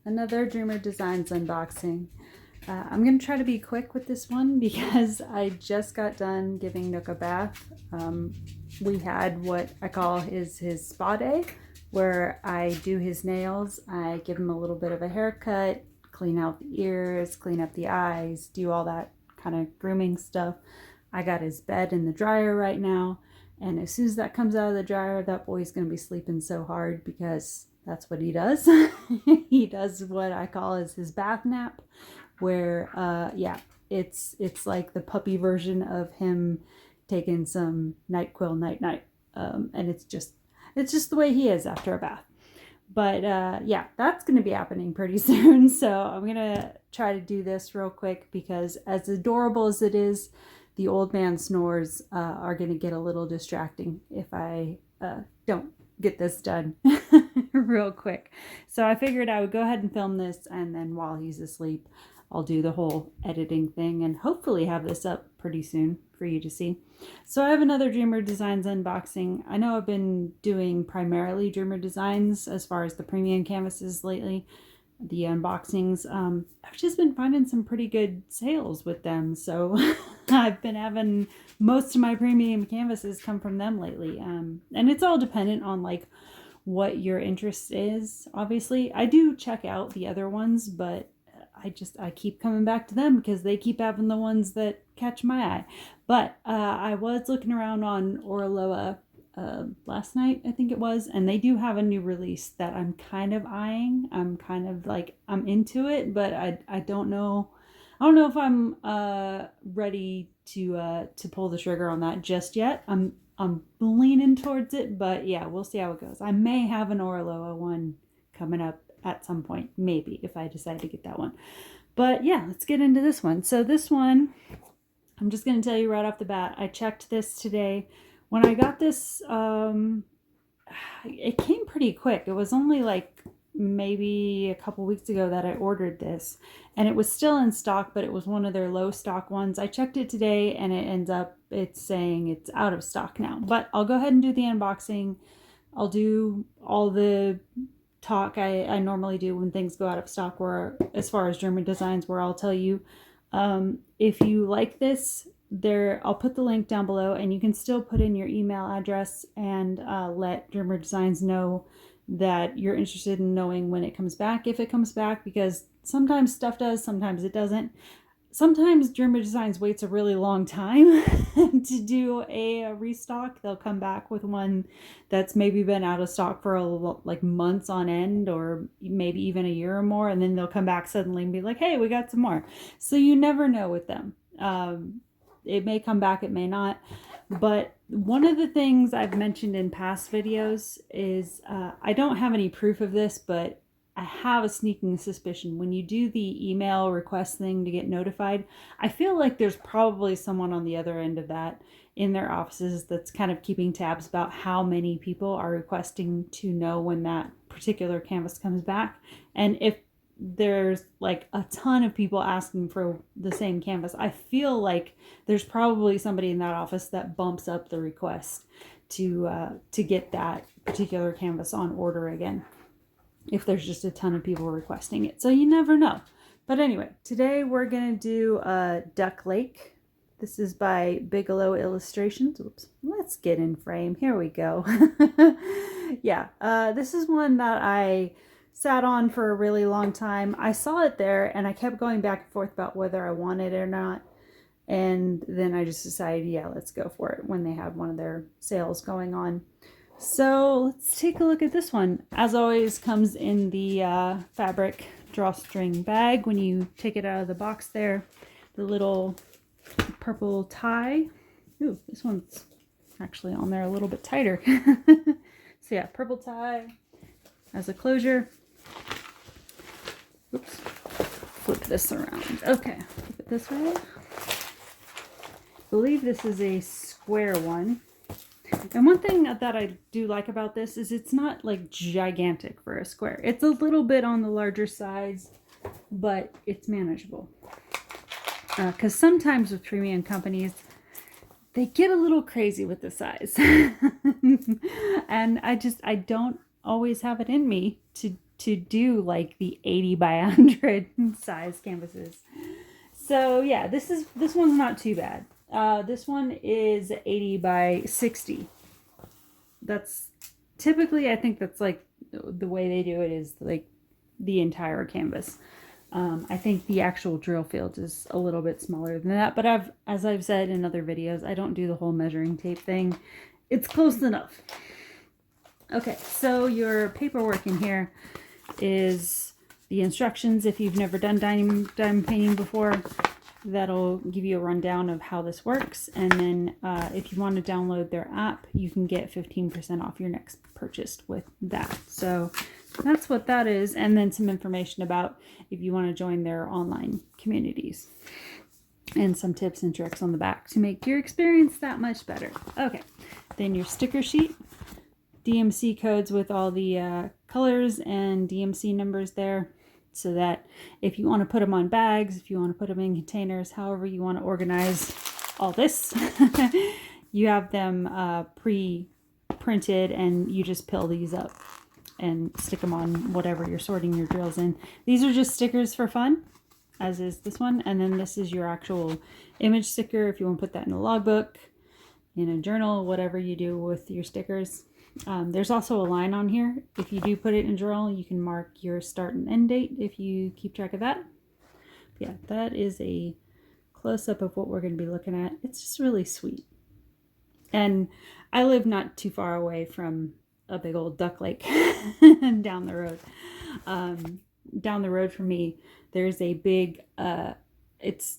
Another Dreamer Designs unboxing. I'm going to try to be quick with this one because I just got done giving Nook a bath. We had what I call his spa day, where I do his nails, I give him a little bit of a haircut, clean out the ears, clean up the eyes, do all that kind of grooming stuff. I got his bed in the dryer right now, and as soon as that comes out of the dryer, that boy's going to be sleeping so hard because that's what he does. He does what I call his bath nap, where it's like the puppy version of him taking some NyQuil night, and it's just the way he is after a bath. But yeah, that's going to be happening pretty soon. So I'm going to try to do this real quick because as adorable as it is, the old man snores are going to get a little distracting if I don't get this done real quick. So I figured I would go ahead and film this, and then while he's asleep, I'll do the whole editing thing and hopefully have this up pretty soon for you to see. So I have another Dreamer Designs unboxing. I know I've been doing primarily Dreamer Designs as far as the premium canvases lately, the unboxings. I've just been finding some pretty good sales with them. So I've been having most of my premium canvases come from them lately. And it's all dependent on like what your interest is. Obviously, I do check out the other ones, but I keep coming back to them because they keep having the ones that catch my eye. But I was looking around on Oraloa last night, I think it was, and they do have a new release that I'm kind of eyeing. I'm kind of like, I'm into it, but I don't know. I don't know if I'm ready to pull the trigger on that just yet. I'm leaning towards it, but yeah, we'll see how it goes. I may have an Oraloa one coming up at some point, maybe, if I decide to get that one. But yeah, let's get into this one. So this one, I'm just going to tell you right off the bat, I checked this today. When I got this, it came pretty quick. It was only like maybe a couple weeks ago that I ordered this, and it was still in stock, but it was one of their low stock ones. I checked it today and it ends up, it's saying it's out of stock now, but I'll go ahead and do the unboxing. I'll do all the talk I normally do when things go out of stock, where as far as Dreamer Designs, where I'll tell you if you like this, I'll put the link down below, and you can still put in your email address and let Dreamer Designs know that you're interested in knowing when it comes back, if it comes back, because sometimes stuff does, sometimes it doesn't. Sometimes Dreamer Designs waits a really long time to do a restock. They'll come back with one that's maybe been out of stock for like months on end, or maybe even a year or more, and then they'll come back suddenly and be like, hey, we got some more. So you never know with them. It may come back, it may not. But one of the things I've mentioned in past videos is I don't have any proof of this, but I have a sneaking suspicion when you do the email request thing to get notified, I feel like there's probably someone on the other end of that in their offices that's kind of keeping tabs about how many people are requesting to know when that particular canvas comes back. And if there's like a ton of people asking for the same canvas, I feel like there's probably somebody in that office that bumps up the request to get that particular canvas on order again, if there's just a ton of people requesting it. So you never know. But anyway, today we're going to do Duck Lake. This is by Bigelow Illustrations. Oops. Let's get in frame. Here we go. Yeah, this is one that I sat on for a really long time. I saw it there and I kept going back and forth about whether I wanted it or not. And then I just decided, yeah, let's go for it when they had one of their sales going on. So let's take a look at this one. As always, comes in the fabric drawstring bag when you take it out of the box there. The little purple tie. Ooh, this one's actually on there a little bit tighter. So yeah, purple tie as a closure. Oops, flip this around. Okay, flip it this way. I believe this is a square one. And one thing that I do like about this is it's not like gigantic for a square. It's a little bit on the larger size, but it's manageable. Because sometimes with premium companies, they get a little crazy with the size. And I don't always have it in me to to do like the 80 by 100 size canvases. So yeah, this one's not too bad. This one is 80 by 60. That's typically, I think that's like the way they do it is like the entire canvas. I think the actual drill field is a little bit smaller than that, but as I've said in other videos, I don't do the whole measuring tape thing. It's close enough. Okay, so your paperwork in here is the instructions. If you've never done diamond painting before, that'll give you a rundown of how this works. And then if you want to download their app, you can get 15% off your next purchase with that. So that's what that is. And then some information about if you want to join their online communities. And some tips and tricks on the back to make your experience that much better. Okay, then your sticker sheet. DMC codes with all the colors and DMC numbers there, so that if you want to put them on bags, if you want to put them in containers, however you want to organize all this, you have them pre-printed and you just pill these up and stick them on whatever you're sorting your drills in. These are just stickers for fun, as is this one. And then this is your actual image sticker if you want to put that in a logbook, in a journal, whatever you do with your stickers. There's also a line on here. If you do put it in a journal, you can mark your start and end date if you keep track of that. Yeah, that is a close-up of what we're going to be looking at. It's just really sweet. And I live not too far away from a big old duck lake down the road. Down the road from me, there's a big, it's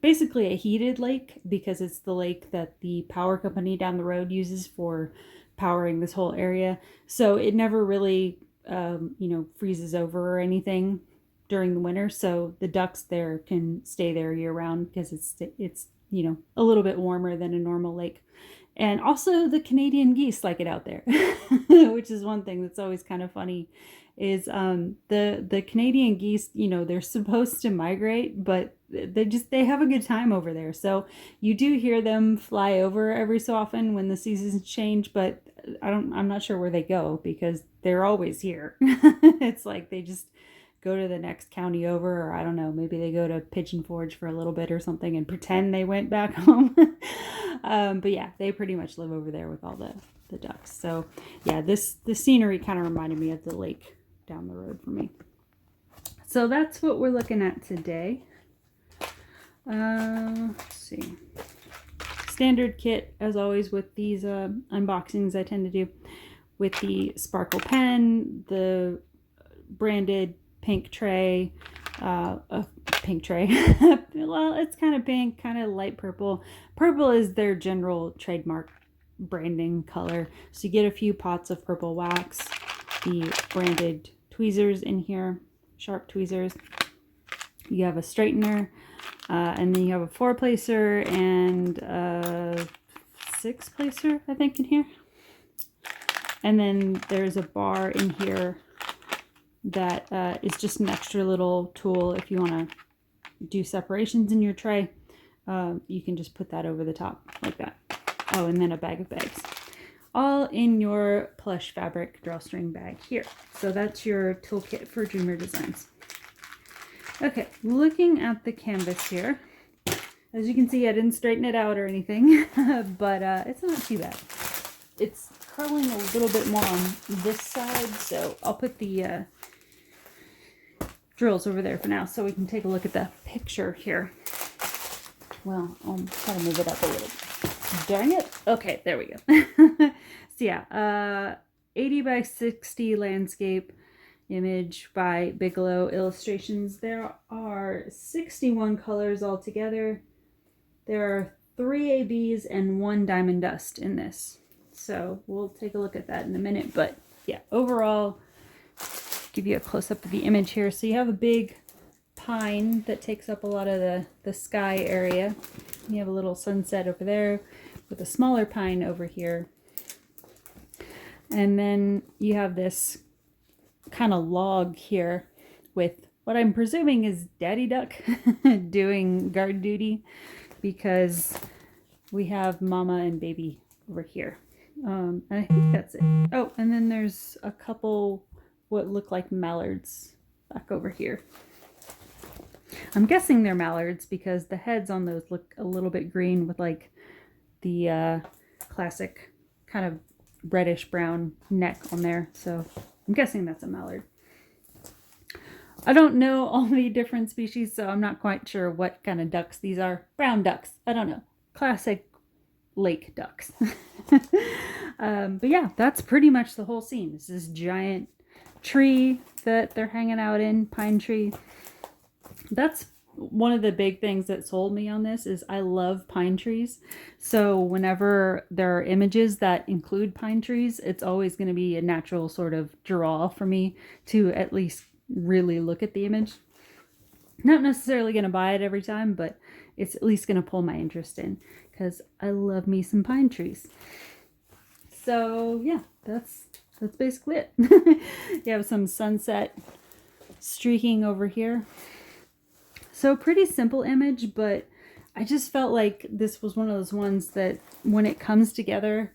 basically a heated lake because it's the lake that the power company down the road uses for powering this whole area. So it never really, freezes over or anything during the winter. So the ducks there can stay there year round because it's a little bit warmer than a normal lake. And also the Canadian geese like it out there, which is one thing that's always kind of funny is the Canadian geese, they're supposed to migrate, but they have a good time over there. So you do hear them fly over every so often when the seasons change, but I'm not sure where they go because they're always here. It's like they just go to the next county over, or I don't know, maybe they go to Pigeon Forge for a little bit or something and pretend they went back home. But yeah, they pretty much live over there with all the ducks. So yeah, the scenery kind of reminded me of the lake down the road from me. So that's what we're looking at today. Let's see. Standard kit, as always, with these unboxings I tend to do, with the sparkle pen, the branded pink tray, a pink tray. Well, it's kind of pink, kind of light purple. Purple is their general trademark branding color. So you get a few pots of purple wax, the branded tweezers in here, sharp tweezers. You have a straightener, and then you have a 4-placer and a 6-placer, I think, in here. And then there's a bar in here that is just an extra little tool if you want to do separations in your tray. You can just put that over the top like that. Oh, and then a bag of bags. All in your plush fabric drawstring bag here. So that's your toolkit for Dreamer Designs. Okay, looking at the canvas here, as you can see, I didn't straighten it out or anything, but it's not too bad. It's curling a little bit more on this side, so I'll put the drills over there for now so we can take a look at the picture here. Well, I'll try to move it up a little. Darn it. Okay, there we go. So yeah, 80 by 60 landscape image by Bigelow Illustrations. There are 61 colors altogether. There are 3 ABs and 1 diamond dust in this. So we'll take a look at that in a minute. But yeah, overall, give you a close-up of the image here. So you have a big pine that takes up a lot of the sky area. You have a little sunset over there with a smaller pine over here. And then you have this kind of log here with what I'm presuming is Daddy Duck doing guard duty, because we have Mama and Baby over here. And I think that's it. Oh, and then there's a couple what look like mallards back over here. I'm guessing they're mallards because the heads on those look a little bit green with like the classic kind of reddish brown neck on there. So I'm guessing that's a mallard. I don't know all the different species, so I'm not quite sure what kind of ducks these are. Brown ducks. I don't know. Classic lake ducks. But yeah, that's pretty much the whole scene. It's this giant tree that they're hanging out in, pine tree. That's one of the big things that sold me on this is I love pine trees. So whenever there are images that include pine trees, it's always going to be a natural sort of draw for me to at least really look at the image. Not necessarily going to buy it every time, but it's at least going to pull my interest in because I love me some pine trees. So yeah, that's basically it. You have some sunset streaking over here. So pretty simple image, but I just felt like this was one of those ones that when it comes together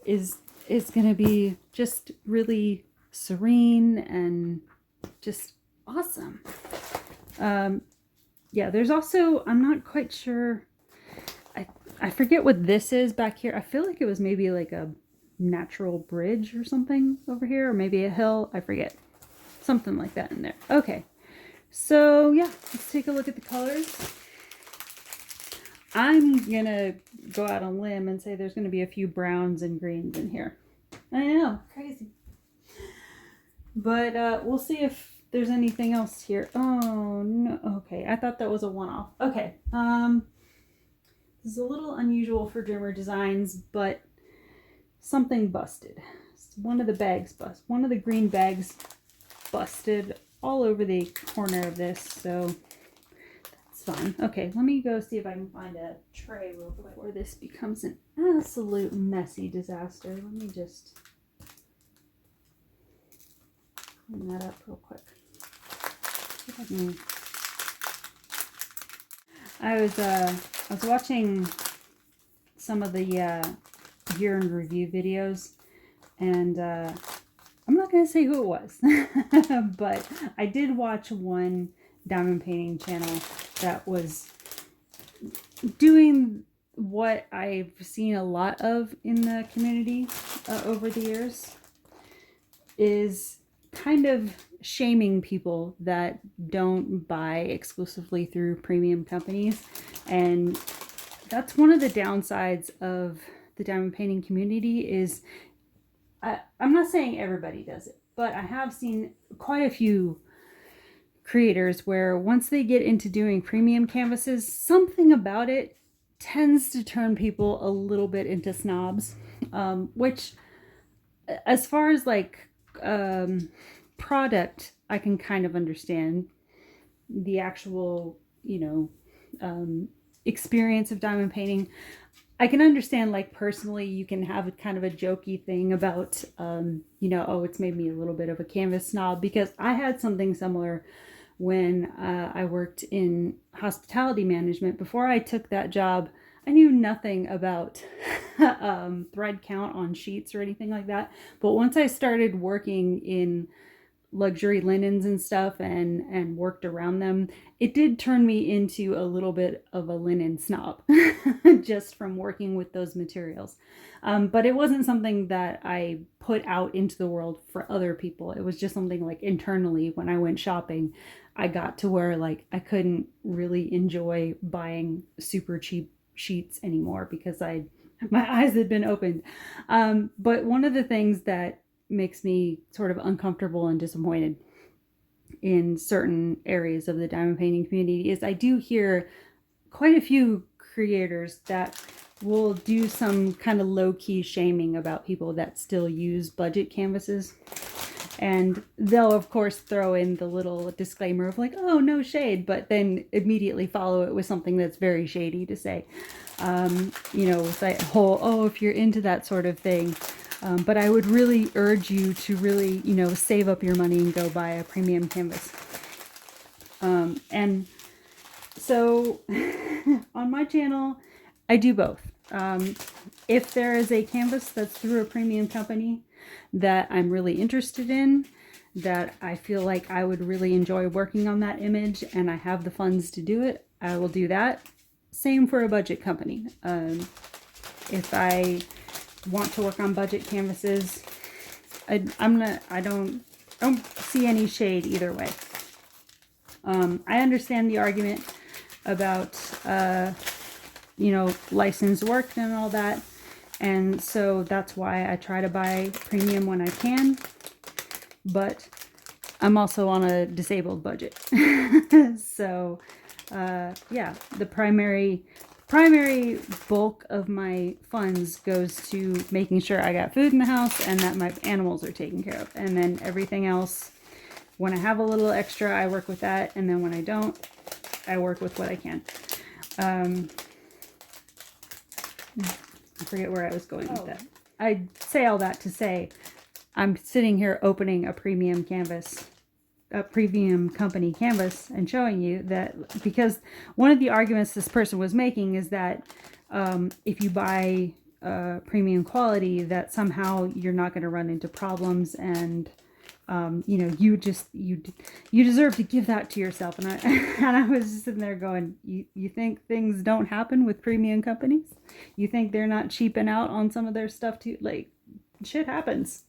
is going to be just really serene and just awesome. Yeah, there's also, I'm not quite sure, I forget what this is back here. I feel like it was maybe like a natural bridge or something over here, or maybe a hill, I forget. Something like that in there. Okay. So yeah, let's take a look at the colors. I'm gonna go out on a limb and say there's gonna be a few browns and greens in here. I know, crazy. But we'll see if there's anything else here. Oh no, okay, I thought that was a one-off. Okay, this is a little unusual for Dreamer Designs, but something busted. One of the bags busted. One of the green bags busted all over the corner of this, so that's fine. Okay, let me go see if I can find a tray real quick where this becomes an absolute messy disaster. Let me just clean that up real quick. I was watching some of the year in review videos, and I'm not going to say who it was, but I did watch one diamond painting channel that was doing what I've seen a lot of in the community over the years, is kind of shaming people that don't buy exclusively through premium companies. And that's one of the downsides of the diamond painting community is, I'm not saying everybody does it, but I have seen quite a few creators where once they get into doing premium canvases, something about it tends to turn people a little bit into snobs, which as far as like product, I can kind of understand the actual, experience of diamond painting. I can understand, like, personally, you can have a kind of a jokey thing about, oh, it's made me a little bit of a canvas snob, because I had something similar when I worked in hospitality management. Before I took that job, I knew nothing about thread count on sheets or anything like that. But once I started working in luxury linens and stuff and worked around them, it did turn me into a little bit of a linen snob just from working with those materials. But it wasn't something that I put out into the world for other people. It was just something like internally when I went shopping, I got to where like I couldn't really enjoy buying super cheap sheets anymore because my eyes had been opened. But one of the things that makes me sort of uncomfortable and disappointed in certain areas of the diamond painting community is I do hear quite a few creators that will do some kind of low-key shaming about people that still use budget canvases. And they'll, of course, throw in the little disclaimer of like, oh, no shade, but then immediately follow it with something that's very shady to say. With that whole, oh, if you're into that sort of thing. But I would really urge you to really, save up your money and go buy a premium canvas. And so on my channel, I do both. If there is a canvas that's through a premium company that I'm really interested in, that I feel like I would really enjoy working on that image and I have the funds to do it, I will do that. Same for a budget company. If I want to work on budget canvases, I don't see any shade either way. I understand the argument about, licensed work and all that. And so that's why I try to buy premium when I can. But I'm also on a disabled budget. So, yeah, the primary bulk of my funds goes to making sure I got food in the house and that my animals are taken care of. And then everything else, when I have a little extra, I work with that. And then when I don't, I work with what I can. I forget where I was going with that. I say all that to say I'm sitting here opening a premium canvas, a premium company canvas, and showing you that, because one of the arguments this person was making is that if you buy premium quality, that somehow you're not going to run into problems, and you deserve to give that to yourself. And I was just sitting there going, you think things don't happen with premium companies? You think they're not cheaping out on some of their stuff too? Like, shit happens.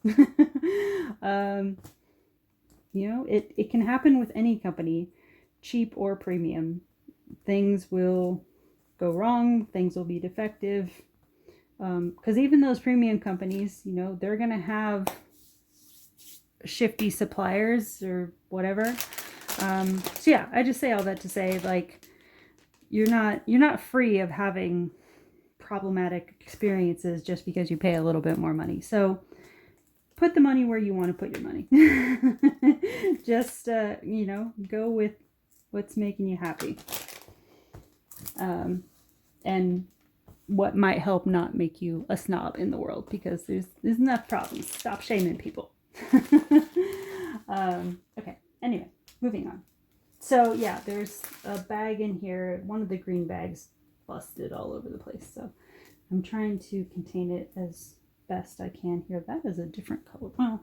It can happen with any company, cheap or premium. Things will go wrong. Things will be defective. Because even those premium companies, they're going to have shifty suppliers or whatever. So yeah, I just say all that to say, like, you're not free of having problematic experiences just because you pay a little bit more money. So put the money where you want to put your money. Just go with what's making you happy, and what might help not make you a snob in the world, because there's enough problems. Stop shaming people. Okay, anyway, moving on. So yeah, there's a bag in here. One of the green bags busted all over the place, so I'm trying to contain it as best I can here. That is a different color. Well,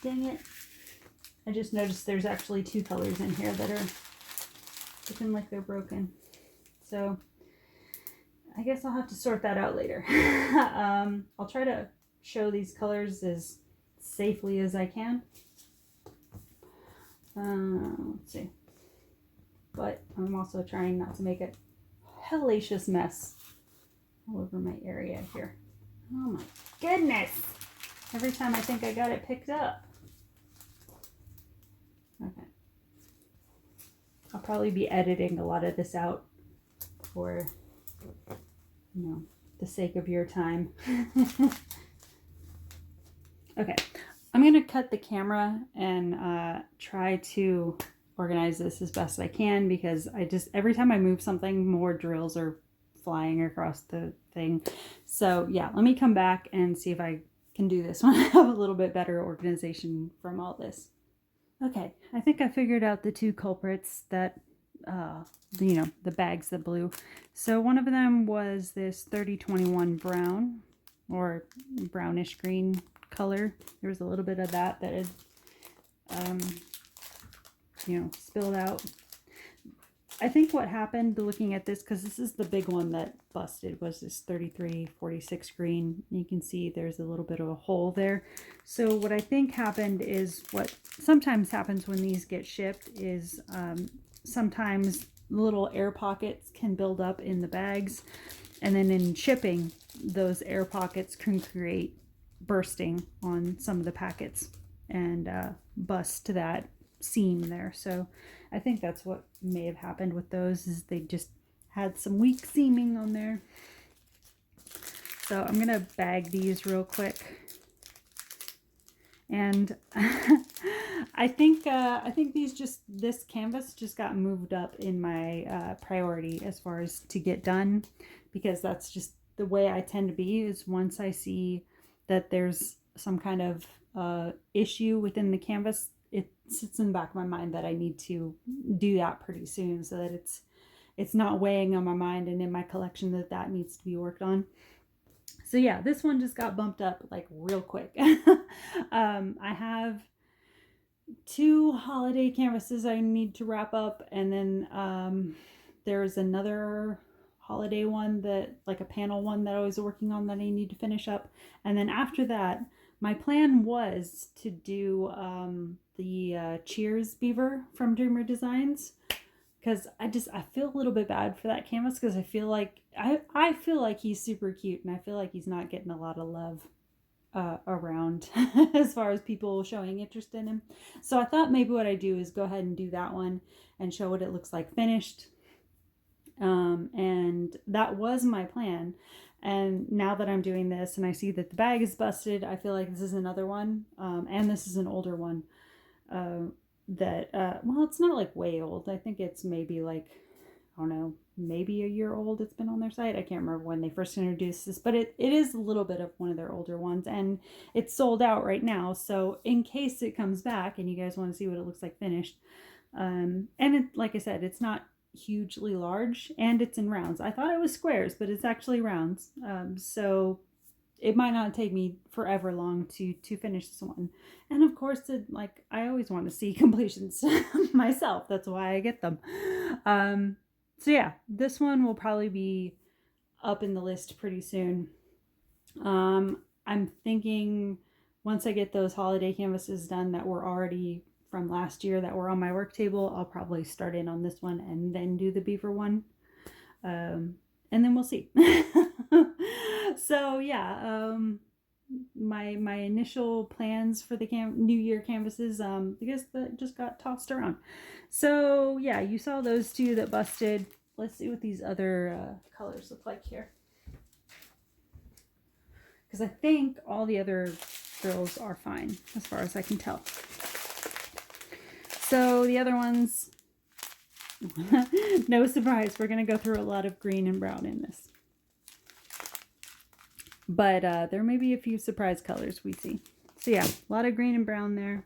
dang it. I just noticed there's actually two colors in here that are looking like they're broken. So I guess I'll have to sort that out later. I'll try to show these colors as safely as I can. Let's see. But I'm also trying not to make a hellacious mess all over my area here. Oh my goodness! Every time I think I got it picked up. Okay. I'll probably be editing a lot of this out for, the sake of your time. Okay. I'm going to cut the camera and try to organize this as best I can, because every time I move something, more drills are flying across the thing. So yeah, let me come back and see if I can do this when I have a little bit better organization from all this. Okay, I think I figured out the two culprits that, the bags that blew. So one of them was this 3021 brown, or brownish green color. There was a little bit of that had spilled out. I think what happened, looking at this, because this is the big one that busted, was this 3346 green. You can see there's a little bit of a hole there. So what I think happened is, what sometimes happens when these get shipped is sometimes little air pockets can build up in the bags, and then in shipping, those air pockets can create bursting on some of the packets and bust to that seam there. So I think that's what may have happened with those, is they just had some weak seaming on there. So I'm gonna bag these real quick, and I think this canvas just got moved up in my priority as far as to get done, because that's just the way I tend to be. Is once I see that there's some kind of issue within the canvas, it sits in the back of my mind that I need to do that pretty soon, so that it's not weighing on my mind and in my collection that needs to be worked on. So yeah, this one just got bumped up like real quick. I have 2 holiday canvases I need to wrap up, and then there's another holiday one, that like a panel one that I was working on that I need to finish up. And then after that, my plan was to do the Cheers beaver from Dreamer Designs, because I feel a little bit bad for that canvas, because I feel like he's super cute, and I feel like he's not getting a lot of love around as far as people showing interest in him. So I thought maybe what I do is go ahead and do that one and show what it looks like finished. And that was my plan. And now that I'm doing this and I see that the bag is busted, I feel like this is another one. And this is an older one. Well, it's not like way old. I think it's maybe like, I don't know, maybe a year old. It's been on their site. I can't remember when they first introduced this, but it is a little bit of one of their older ones, and it's sold out right now. So in case it comes back and you guys want to see what it looks like finished, and like I said, it's not hugely large, and it's in rounds. I thought it was squares, but it's actually rounds. So it might not take me forever long to finish this one. And of course, I always want to see completions myself. That's why I get them. So yeah, this one will probably be up in the list pretty soon. I'm thinking once I get those holiday canvases done that were already from last year that were on my work table, I'll probably start in on this one and then do the beaver one. And then we'll see. So yeah, my initial plans for the New Year canvases, I guess that just got tossed around. So yeah, you saw those 2 that busted. Let's see what these other colors look like here, because I think all the other girls are fine as far as I can tell. So the other ones, no surprise, we're going to go through a lot of green and brown in this. But there may be a few surprise colors we see. So yeah, a lot of green and brown there.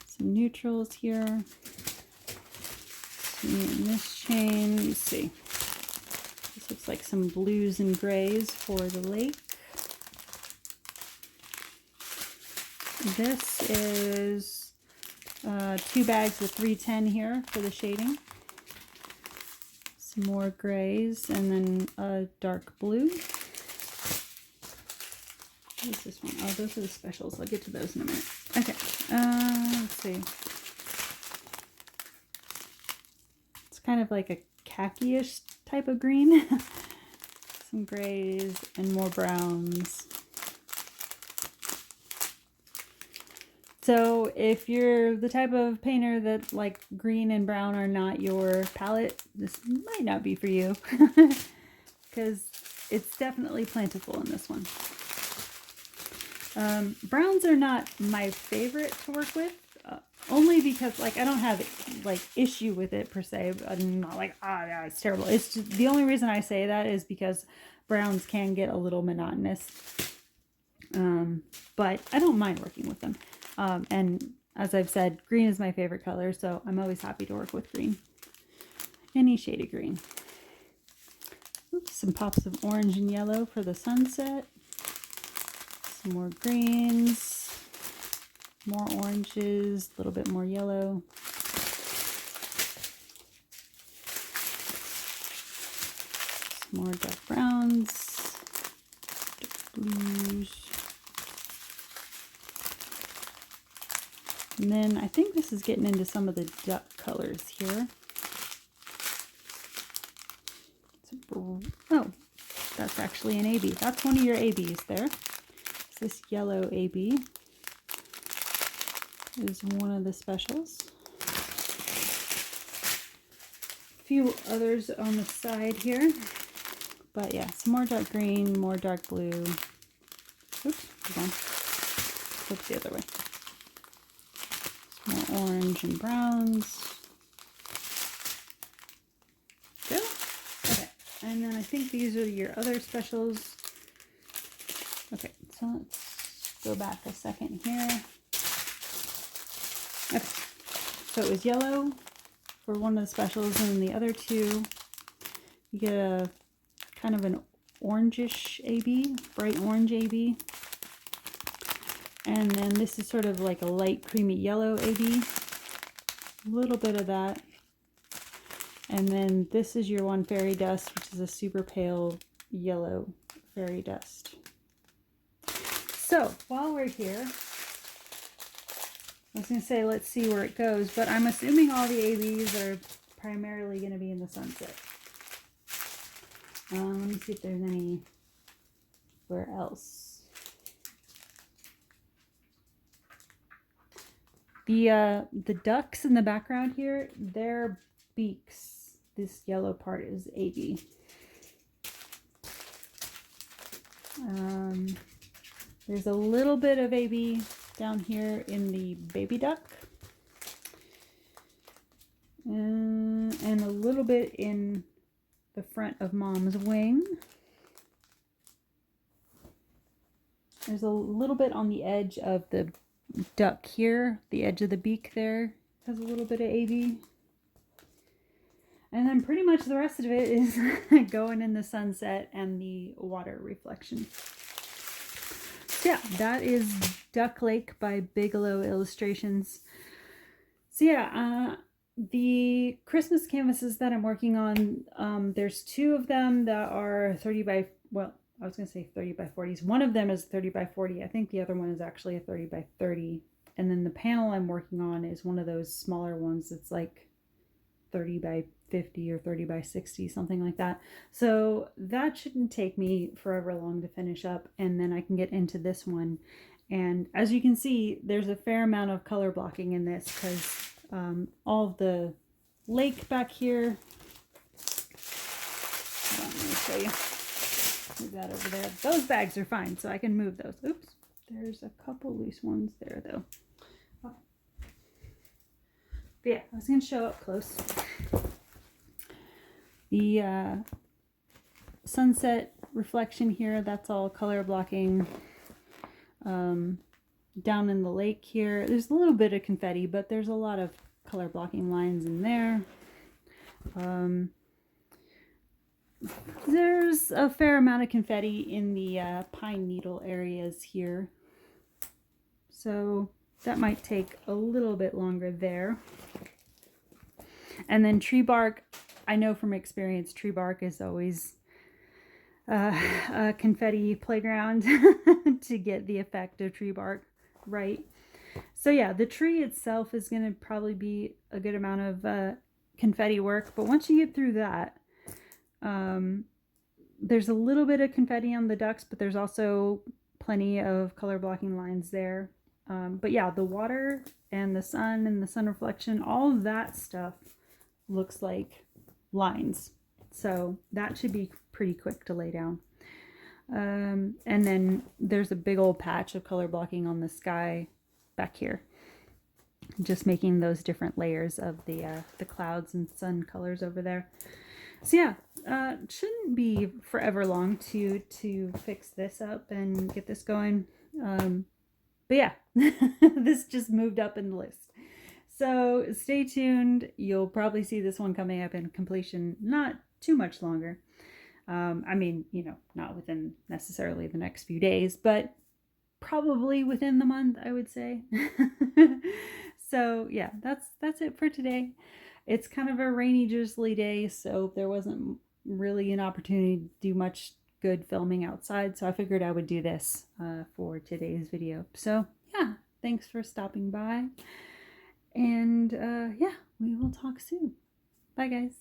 Some neutrals here. In this chain, you see. This looks like some blues and grays for the lake. This is 2 bags of 310 here for the shading. Some more grays, and then a dark blue. What is this one? Oh, those are the specials. I'll get to those in a minute. Okay, let's see. It's kind of like a khaki-ish type of green. Some grays and more browns. So if you're the type of painter that like green and brown are not your palette, this might not be for you, because it's definitely plentiful in this one. Browns are not my favorite to work with, only because like I don't have like issue with it per se. I'm not like, yeah, it's terrible. It's just, the only reason I say that is because browns can get a little monotonous. But I don't mind working with them. And as I've said, green is my favorite color, so I'm always happy to work with green. Any shade of green. Oops, some pops of orange and yellow for the sunset. Some more greens. More oranges, a little bit more yellow. Some more dark browns. Dark blues. And then I think this is getting into some of the duck colors here. Oh, that's actually an AB. That's one of your ABs there. It's this yellow AB is one of the specials. A few others on the side here. But yeah, some more dark green, more dark blue. Oops, hold on. Flip the other way. More orange and browns. Go. Okay, and then I think these are your other specials. Okay, so let's go back a second here. Okay, so it was yellow for one of the specials, and then the other 2, you get a kind of an orangish AB, bright orange AB. And then this is sort of like a light creamy yellow AB. A little bit of that. And then this is your one fairy dust, which is a super pale yellow fairy dust. So while we're here, I was going to say let's see where it goes, but I'm assuming all the ABs are primarily going to be in the sunset. Let me see if there's anywhere else. The ducks in the background here, their beaks, this yellow part is AB. There's a little bit of AB down here in the baby duck. And a little bit in the front of mom's wing. There's a little bit on the edge of the duck here. The edge of the beak there has a little bit of AB. And then pretty much the rest of it is going in the sunset and the water reflection. So yeah, that is Duck Lake by Bigelow Illustrations. So yeah, the Christmas canvases that I'm working on, there's two of them that are 30 by, well, I was going to say 30 by 40s. One of them is 30 by 40. I think the other one is actually a 30 by 30. And then the panel I'm working on is one of those smaller ones that's like 30 by 50 or 30 by 60, something like that. So that shouldn't take me forever long to finish up, and then I can get into this one. And as you can see, there's a fair amount of color blocking in this because all of the lake back here, hold on, let me show you. Move that over there. Those bags are fine, so I can move those. Oops, there's a couple loose ones there though. Oh. But yeah, I was going to show up close. The sunset reflection here, that's all color blocking. Down in the lake here, there's a little bit of confetti, but there's a lot of color blocking lines in there. There's a fair amount of confetti in the pine needle areas here. So that might take a little bit longer there. And then tree bark, I know from experience, tree bark is always a confetti playground to get the effect of tree bark right. So yeah, the tree itself is going to probably be a good amount of confetti work, but once you get through that, there's a little bit of confetti on the ducks, but there's also plenty of color blocking lines there. But yeah, the water and the sun reflection, all of that stuff looks like lines. So that should be pretty quick to lay down. And then there's a big old patch of color blocking on the sky back here. Just making those different layers of the clouds and sun colors over there. So yeah, shouldn't be forever long to fix this up and get this going. But yeah, this just moved up in the list. So stay tuned. You'll probably see this one coming up in completion not too much longer. I mean, you know, not within necessarily the next few days, but probably within the month, I would say. So yeah, that's it for today. It's kind of a rainy, drizzly day, so there wasn't really an opportunity to do much good filming outside, so I figured I would do this for today's video. So yeah, thanks for stopping by, and yeah, we will talk soon. Bye guys.